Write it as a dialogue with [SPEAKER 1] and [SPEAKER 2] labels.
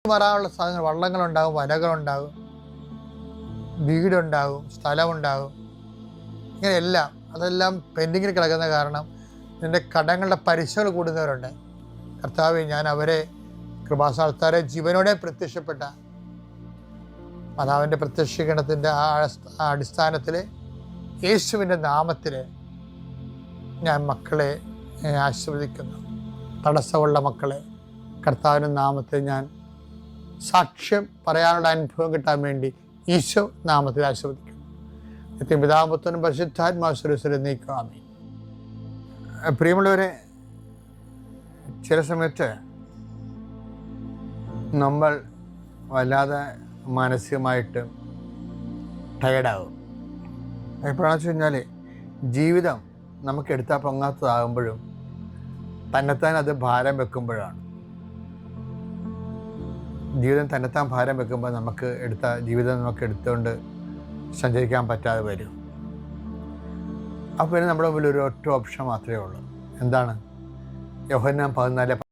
[SPEAKER 1] വരാനുള്ള സാധനങ്ങൾ, വള്ളങ്ങളുണ്ടാകും, വലകളുണ്ടാകും, വീടുണ്ടാകും, സ്ഥലമുണ്ടാകും, ഇങ്ങനെയെല്ലാം അതെല്ലാം പെൻഡിങ്ങിൽ കിടക്കുന്ന കാരണം നിൻ്റെ കടങ്ങളുടെ പലിശകൾ കൂടുന്നവരുണ്ട്. കർത്താവേ, ഞാൻ അവരെ കൃപാസ്ഥാനത്താരെ ജീവനോടെ പ്രത്യക്ഷപ്പെട്ട മാതാവിൻ്റെ പ്രത്യക്ഷീകരണത്തിൻ്റെ ആ അടിസ്ഥാനത്തിൽ യേശുവിൻ്റെ നാമത്തിൽ ഞാൻ മക്കളെ ആശീർവദിക്കുന്നു. തടസ്സമുള്ള മക്കളെ കർത്താവിൻ്റെ നാമത്തിൽ ഞാൻ സാക്ഷ്യം പറയാനുള്ള അനുഭവം കിട്ടാൻ വേണ്ടി ഈശോ നാമത്തിൽ ആശീർവദിക്കുന്നു. പിതാപുത്രനും പരിശുദ്ധാത്മാസുരസ്വരം നീക്കാമേ. പ്രിയമുള്ളവരെ, ചില സമയത്ത് നമ്മൾ വല്ലാതെ മാനസികമായിട്ട് ടയർഡാകും. എപ്പോഴാണെന്ന് വെച്ച് കഴിഞ്ഞാൽ ജീവിതം നമുക്ക് എടുത്താൽ പൊങ്ങാത്തതാകുമ്പോഴും തന്നെത്താൻ അത് ഭാരം വെക്കുമ്പോഴാണ്. ജീവിതം തന്നെത്താൻ ഭാരം വെക്കുമ്പോൾ ജീവിതം നമുക്ക് എടുത്തുകൊണ്ട് സഞ്ചരിക്കാൻ പറ്റാതെ വരും. അപ്പോൾ പിന്നെ നമ്മുടെ മുമ്പിൽ ഒരു ഒറ്റ ഓപ്ഷൻ മാത്രമേ ഉള്ളൂ. എന്താണ്? യോഹന്നാൻ 14